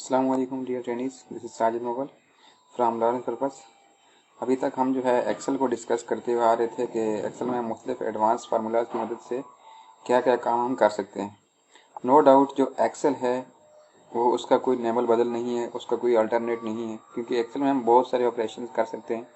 अस्सलाम वालेकुम dear trainees, this is Sajid Mughal from learning purpose. अभी तक हम जो है एक्सेल को डिस्कस करते हुए आ रहे थे कि एक्सेल में मुख्तलिफ एडवांस फार्मूलाज की मदद से क्या क्या काम हम कर सकते हैं। नो डाउट जो एक्सेल है वो उसका कोई नेमल बदल नहीं है, उसका कोई अल्टरनेट नहीं है, क्योंकि एक्सेल में हम बहुत सारे ऑपरेशन कर सकते हैं।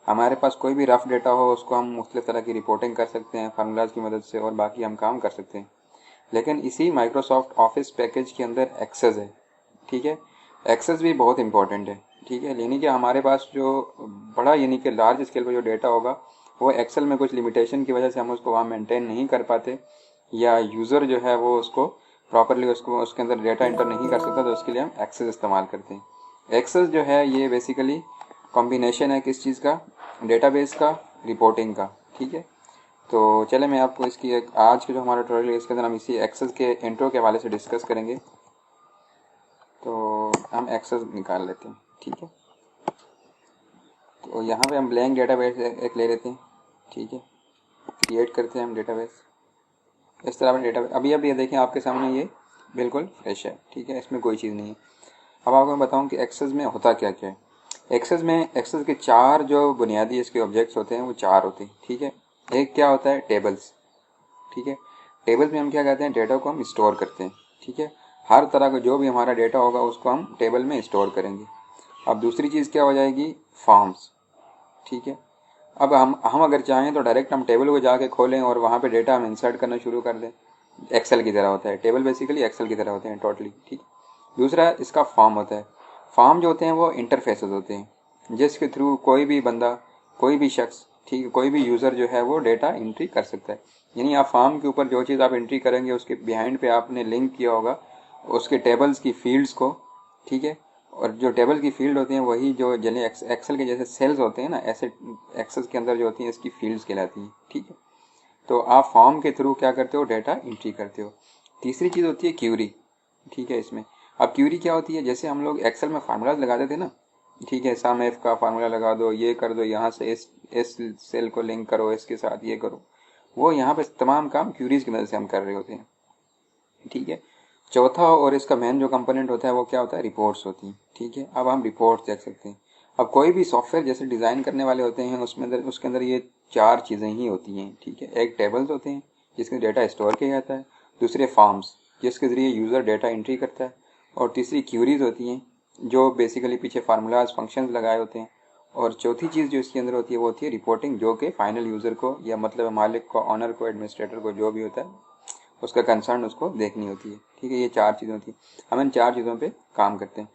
हमारे पास कोई भी रफ डेटा हो उसको हम मुख्तलिफ तरह की रिपोर्टिंग कर सकते हैं फार्मूलाज की मदद से, और बाकी हम काम कर सकते हैं। लेकिन इसी माइक्रोसॉफ्ट ऑफिस पैकेज के अंदर एक्सेस है, ठीक है। एक्सेस भी बहुत इंपॉर्टेंट है, ठीक है। यानी कि हमारे पास जो बड़ा यानी कि लार्ज स्केल पर जो डेटा होगा वो एक्सेल में कुछ लिमिटेशन की वजह से हम उसको वहाँ मेंटेन नहीं कर पाते, या यूज़र जो है वो उसको प्रॉपरली उसको उसके अंदर डेटा इंटर नहीं कर सकता, तो उसके लिए हम एक्सेस इस्तेमाल करते हैं। एक्सेस जो है ये बेसिकली कॉम्बिनेशन है किस चीज़ का, डेटाबेस का, रिपोर्टिंग का, ठीक है। तो चले मैं आपको इसकी एक आज के जो हमारा ट्यूटोरियल है इसके अंदर हम इसी एक्सेस के इंट्रो के हवाले से डिस्कस करेंगे। तो हम एक्सेस निकाल लेते हैं, ठीक है। तो यहाँ पे हम ब्लैंक डेटाबेस एक ले लेते हैं, ठीक है। क्रिएट करते हैं हम डेटाबेस। इस तरह अपने डेटाबेस अभी ये देखें आपके सामने, ये बिल्कुल फ्रेश है, ठीक है, इसमें कोई चीज़ नहीं है। अब आपको मैं बताऊँ कि एक्सेस में होता क्या क्या है। एक्सेस के चार जो बुनियादी इसके ऑब्जेक्ट्स होते हैं वो चार होते हैं, ठीक है। एक क्या होता है, टेबल्स, ठीक है। टेबल्स में हम क्या करते हैं, डेटा को हम स्टोर करते हैं, ठीक है। हर तरह का जो भी हमारा डेटा होगा उसको हम टेबल में स्टोर करेंगे। अब दूसरी चीज़ क्या हो जाएगी, फॉर्म्स, ठीक है। अब हम अगर चाहें तो डायरेक्ट हम टेबल को जाके खोलें और वहाँ पे डेटा हम इंसर्ट करना शुरू कर दें। एक्सेल की तरह होता है टेबल, बेसिकली एक्सेल की तरह होते हैं टोटली, ठीक। दूसरा इसका फॉर्म होता है। फॉर्म जो होते हैं वो इंटरफेसेस होते हैं जिसके थ्रू कोई भी बंदा, कोई भी शख्स, ठीक है, कोई भी यूज़र जो है वो डेटा एंट्री कर सकता है। यानी आप फॉर्म के ऊपर जो चीज़ आप एंट्री करेंगे उसके बिहाइंड पे आपने लिंक किया होगा उसके टेबल्स की फील्ड्स को, ठीक है। और जो टेबल की फील्ड होती हैं वही जो जैसे एक्सेल के जैसे सेल्स होते हैं ना, ऐसे एक्सेल के अंदर जो होती हैं इसकी फील्ड्स कहलाती हैं, ठीक है। तो आप फॉर्म के थ्रू क्या करते हो, डेटा एंट्री करते हो। तीसरी चीज़ होती है क्यूरी, ठीक है। इसमें अब क्यूरी क्या होती है, जैसे हम लोग एक्सेल में फार्मूलाज लगाते थे ना, ठीक है, सम एफ का फार्मूला लगा दो, ये कर दो, यहाँ से इस सेल को लिंक करो, इसके साथ ये करो, वो यहाँ पे तमाम काम क्यूरीज की मदद से हम कर रहे होते हैं, ठीक है। चौथा और इसका मेन जो कंपोनेंट होता है वो क्या होता है, रिपोर्ट्स होती हैं, ठीक है। अब हम रिपोर्ट्स देख सकते हैं। अब कोई भी सॉफ्टवेयर जैसे डिज़ाइन करने वाले होते हैं उसके अंदर ये चार चीज़ें ही होती हैं, ठीक है। एक टेबल्स होते हैं जिसके डेटा स्टोर किया जाता है, दूसरे फॉर्म्स जिसके ज़रिए यूज़र डेटा एंट्री करता है, और तीसरी क्यूरीज होती हैं जो बेसिकली पीछे फार्मूलाज फंक्शंस लगाए होते हैं, और चौथी चीज़ जो इसके अंदर होती है वो होती है रिपोर्टिंग, जो कि फाइनल यूज़र को या मतलब मालिक को, ऑनर को, एडमिनिस्ट्रेटर को, जो भी होता है उसका कंसर्न उसको देखनी होती है, ठीक है। ये चार चीज़ें होती हैं, हम इन चार चीज़ों पे काम करते हैं।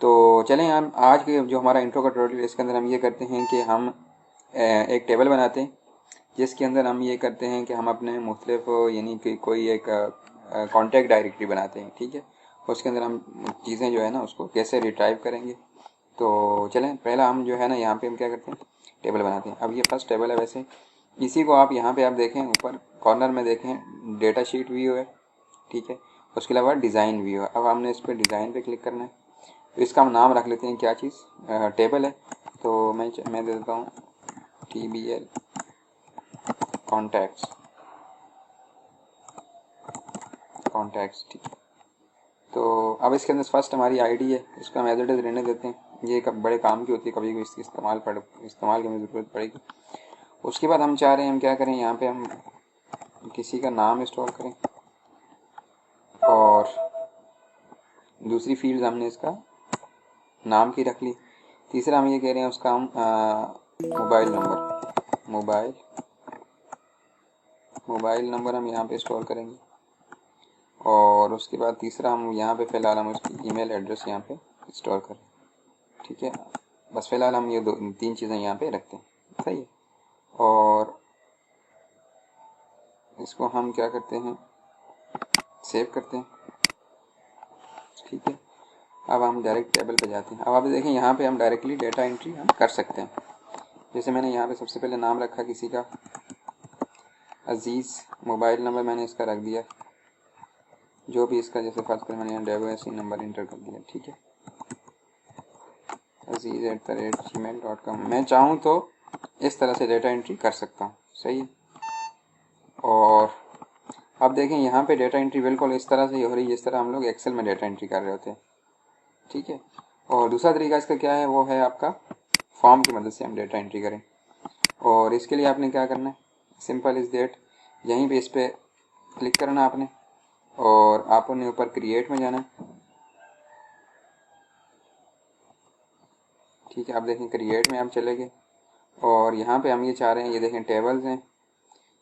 तो चलें हम आज के जो हमारा इंट्रो का ट्यूटोरियल इसके अंदर हम ये करते हैं कि हम एक टेबल बनाते हैं जिसके अंदर हम ये करते हैं कि हम अपने मुख्तलिफ यानी कि कोई एक कॉन्टैक्ट डायरेक्टरी बनाते हैं, ठीक है। उसके अंदर हम चीज़ें जो है ना उसको कैसे रिट्राइव करेंगे। तो चलें पहला हम जो है ना यहाँ पे हम क्या करते हैं, टेबल बनाते हैं। अब ये फर्स्ट टेबल है, वैसे इसी को आप यहाँ पे आप देखें ऊपर कॉर्नर में देखें डेटा शीट व्यू है, ठीक है। उसके अलावा डिज़ाइन व्यू है। अब हमने इस पर डिज़ाइन पे क्लिक करना है, तो इसका हम नाम रख लेते हैं, क्या चीज़, टेबल है। तो मैं दे देता हूँ TBL कॉन्टैक्ट्स, ठीक है। तो अब इसके अंदर फर्स्ट हमारी आईडी है, इसको हम एज इट इज़ रहने देते हैं। ये बड़े काम की होती है, कभी भी इसकी इस्तेमाल की हमें ज़रूरत पड़ेगी। उसके बाद हम चाह रहे हैं हम क्या करें, यहाँ पे हम किसी का नाम स्टोर करें, और दूसरी फील्ड हमने इसका नाम की रख ली। तीसरा हम ये कह रहे हैं उसका हम मोबाइल नंबर हम यहाँ पे स्टोर करेंगे, और उसके बाद तीसरा हम यहाँ पे फ़िलहाल हम उसकी ईमेल एड्रेस यहाँ पे स्टोर करें, ठीक है। बस फ़िलहाल हम ये तीन चीज़ें यहाँ पे रखते हैं, सही है। और इसको हम क्या करते हैं, सेव करते हैं, ठीक है। अब हम डायरेक्ट टेबल पे जाते हैं। अब आप देखें यहाँ पे हम डायरेक्टली डेटा एंट्री हम कर सकते हैं। जैसे मैंने यहाँ पे सबसे पहले नाम रखा किसी का अजीज़, मोबाइल नंबर मैंने इसका रख दिया जो भी इसका, जैसे फर्स्ट पर मैंने WSC नंबर इंटर कर दिया, ठीक है, aziz@gmail.com। मैं चाहूँ तो इस तरह से डेटा एंट्री कर सकता हूँ, सही है। और अब देखें यहाँ पे डेटा एंट्री बिल्कुल इस तरह से ही हो रही है जिस तरह हम लोग एक्सेल में डेटा एंट्री कर रहे होते हैं, ठीक है। और दूसरा तरीका इसका क्या है, वो है आपका फॉर्म की मदद से हम डेटा एंट्री करें। और इसके लिए आपने क्या करना है, सिंपल इज़ दैट, यहीं पे इस पर क्लिक करना आपने और आपने ऊपर क्रिएट में जाना है। ठीक है, आप देखें क्रिएट में हम चले गए और यहाँ पे हम ये चाह रहे हैं, ये देखें टेबल्स हैं,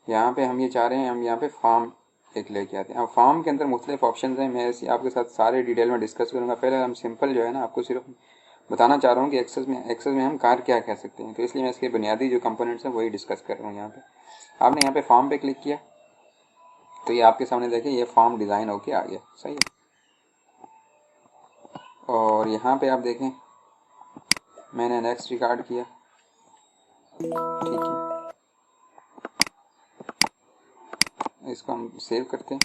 यहाँ पे हम ये चाह रहे हैं हम यहाँ पे फॉर्म एक लेके आते हैं। अब फॉर्म के अंदर मुख्तलिफ ऑप्शन हैं, मैं आपके साथ सारे डिटेल में डिस्कस करूँगा। पहले हम सिंपल जो है ना, आपको सिर्फ बताना चाह रहा हूँ कि एक्सेस में हम कार क्या कह सकते हैं, तो इसलिए मैं इसके बुनियादी जो कंपोनेंट्स हैं वही डिस्कस कर रहा हूँ। यहाँ पे आपने यहाँ पे फॉर्म पे क्लिक किया तो ये आपके सामने देखिए ये फॉर्म डिज़ाइन होके आ गया, सही है। और यहाँ पे आप देखें मैंने नेक्स्ट रिकॉर्ड किया, ठीक है, इसको हम सेव करते हैं।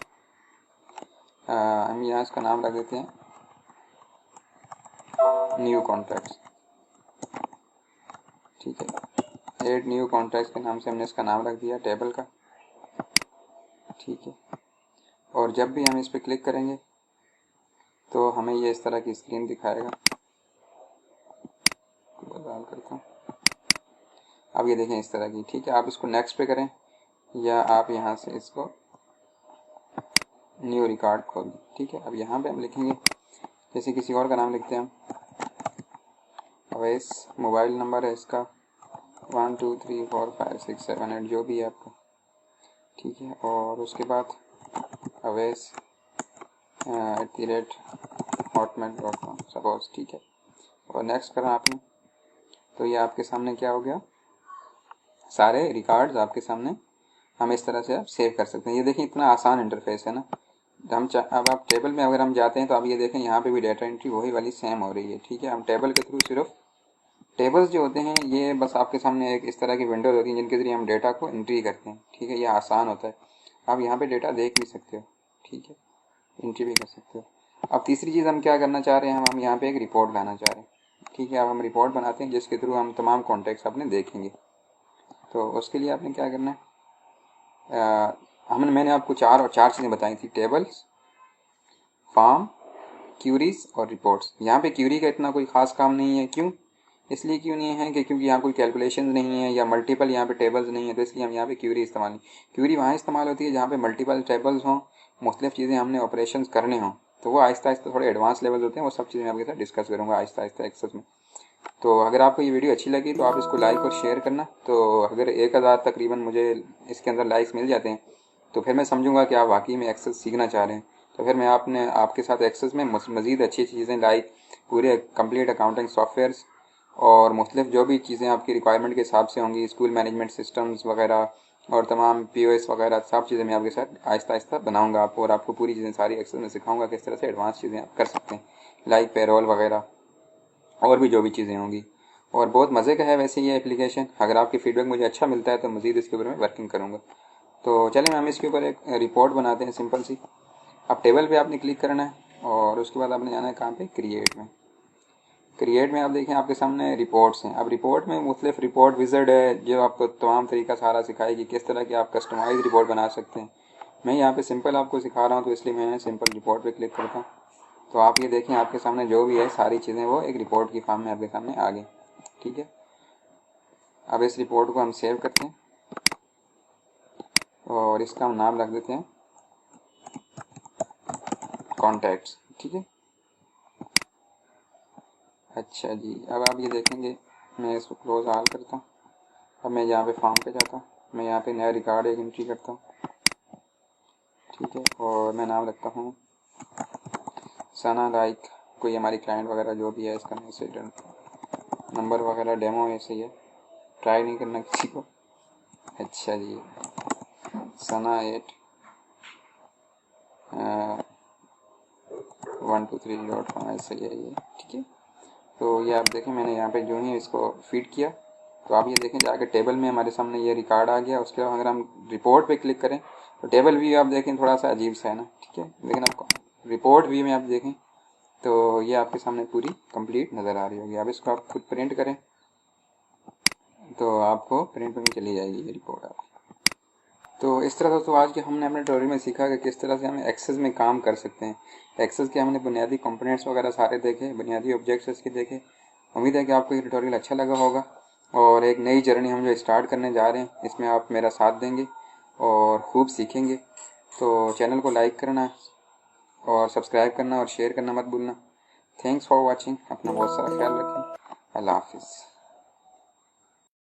हम यहाँ इसका नाम रख देते हैं न्यू कॉन्टैक्ट्स, ठीक है, ऐड न्यू कॉन्टैक्ट्स के नाम से हमने इसका नाम रख दिया टेबल का, ठीक है। और जब भी हम इस पर क्लिक करेंगे तो हमें ये इस तरह की स्क्रीन दिखाएगा। करता हूँ, अब ये देखें इस तरह की, ठीक है। आप इसको नेक्स्ट पे करें या आप यहाँ से इसको न्यू रिकॉर्ड खोल दें, ठीक है। अब यहाँ पे हम लिखेंगे, जैसे किसी और का नाम लिखते हैं हम, अवैस, मोबाइल नंबर है इसका 12345678 जो भी है आपका, ठीक है। और उसके बाद अवैस @hotmail.com सपोज, ठीक है। और नेक्स्ट करा आपने तो ये आपके सामने क्या हो गया, सारे रिकॉर्ड्स आपके सामने हम इस तरह से आप सेव कर सकते हैं। ये देखिए इतना आसान इंटरफेस है ना। अब आप टेबल में अगर हम जाते हैं तो आप ये देखें यहाँ पे भी डाटा एंट्री वही वाली सेम हो रही है, ठीक है। हम टेबल के थ्रू सिर्फ टेबल्स जो होते हैं ये बस आपके सामने एक इस तरह की विंडोज होती हैं जिनके जरिए हम डेटा को एंट्री करते हैं, ठीक है। ये आसान होता है, आप यहाँ पे डेटा देख भी सकते हो, ठीक है, एंट्री भी कर सकते हो। अब तीसरी चीज़ हम क्या करना चाह रहे हैं, हम यहाँ पे एक रिपोर्ट लाना चाह रहे हैं, ठीक है। अब हम रिपोर्ट बनाते हैं जिसके थ्रू हम तमाम कॉन्टैक्ट्स अपने देखेंगे। तो उसके लिए आपने क्या करना है, मैंने आपको चार चीज़ें बताई थी, टेबल्स, फॉर्म, क्यूरीज और रिपोर्ट्स। यहाँ पे क्यूरी का इतना कोई ख़ास काम नहीं है, क्यों, इसलिए क्यों नहीं है कि क्योंकि यहाँ कोई कैलकुलेशन नहीं है या मल्टीपल यहाँ पे टेबल्स नहीं है, तो इसलिए हम यहाँ पे क्यूरी इस्तेमाल नहीं। क्यूरी वहाँ इस्तेमाल होती है जहाँ पे मल्टीपल टेबल्स हों, मुख्तलिफ चीज़ें हमने ऑपरेशंस करने हों, तो वो आहिस्ता आहिस्ता थोड़े एडवांस लेवल होते हैं, वो सब चीज़ें मैं आपके साथ डिस्कस करूँगा आहिस्ता आहिस्ता एक्सेस में। तो अगर आपको ये वीडियो अच्छी लगी तो आप इसको लाइक और शेयर करना। तो अगर 1000 तकरीबन मुझे इसके अंदर लाइक्स मिल जाते हैं तो फिर मैं समझूंगा कि आप वाकई में एक्सेस सीखना चाह रहे हैं, तो फिर मैं आपके साथ एक्सेस में मज़ीद अच्छी चीज़ें लाइक पूरे कंप्लीट अकाउंटिंग सॉफ्टवेयर्स और मुख्तलिफ जो भी चीज़ें आपकी रिक्वायरमेंट के हिसाब से होंगी, स्कूल मैनेजमेंट सिस्टम्स वगैरह और तमाम POS वगैरह सब चीज़ें मैं आपके साथ आहिस्ता आहिस्ता बनाऊंगा आपको, और आपको पूरी चीज़ें सारी एक्सेस में सिखाऊंगा किस तरह से एडवांस चीज़ें आप कर सकते हैं, लाइक पेरोल वगैरह और भी जो भी चीज़ें होंगी। और बहुत मज़े का है वैसे ये एप्लीकेशन। अगर आपकी फीडबैक मुझे अच्छा मिलता है तो मज़ीद इसके ऊपर मैं वर्किंग करूँगा। तो चलें हम इसके ऊपर एक रिपोर्ट बनाते हैं सिंपल सी। अब टेबल पे आपने क्लिक करना है और उसके बाद आपने जाना है कहाँ पे, क्रिएट में। क्रिएट में आप देखें आपके सामने रिपोर्ट्स हैं। अब रिपोर्ट में मुख्तलिफ रिपोर्ट विज़र्ड है जो आपको तमाम तरीका सारा सिखाएगी किस तरह की आप कस्टमाइज रिपोर्ट बना सकते हैं। मैं यहाँ पे सिंपल आपको सिखा रहा हूँ तो इसलिए मैं सिंपल रिपोर्ट पे क्लिक करता हूँ। तो आप ये देखें आपके सामने जो भी है सारी चीज़ें वो एक रिपोर्ट की फॉर्म में आपके सामने आ गई, ठीक है। अब इस रिपोर्ट को हम सेव करते हैं और इसका हम नाम रख देते हैं कॉन्टैक्ट्स, ठीक है। अच्छा जी, अब आप ये देखेंगे, मैं इसको क्लोज ऑल करता हूँ। अब मैं यहाँ पे फॉर्म पे जाता हूँ, मैं यहाँ पे नया रिकॉर्ड एक एंट्री करता हूँ, ठीक है। और मैं नाम रखता हूँ सना, लाइक कोई हमारी क्लाइंट वगैरह जो भी है, इसका मैसेज नंबर वगैरह डेमो ऐसे ही है, ट्राई नहीं करना किसी को। अच्छा जी, सना 81234 ऐसे ही है ये, ठीक है। तो ये आप देखें मैंने यहाँ पे जो ही इसको फीड किया तो आप ये देखें जाके टेबल में हमारे सामने ये रिकॉर्ड आ गया। उसके बाद अगर हम रिपोर्ट पे क्लिक करें तो टेबल व्यू आप देखें थोड़ा सा अजीब सा है ना, ठीक है, लेकिन आपको रिपोर्ट व्यू में आप देखें तो ये आपके सामने पूरी कंप्लीट नज़र आ रही होगी। अब इसको आप खुद प्रिंट करें तो आपको प्रिंट में चली जाएगी ये रिपोर्ट आपकी। तो इस तरह दोस्तों आज के हमने अपने ट्यूटोरियल में सीखा कि किस तरह से हम एक्सेस में काम कर सकते हैं। एक्सेस के हमने बुनियादी कंपोनेंट्स वगैरह सारे देखे, बुनियादी ऑब्जेक्ट्स इसके देखे। उम्मीद है कि आपको ये ट्यूटोरियल अच्छा लगा होगा और एक नई जर्नी हम जो स्टार्ट करने जा रहे हैं इसमें आप मेरा साथ देंगे और खूब सीखेंगे। तो चैनल को लाइक करना और सब्सक्राइब करना और शेयर करना मत भूलना। Thanks for watching. अपना बहुत सारा ख्याल रखें। अल्लाह हाफिज़।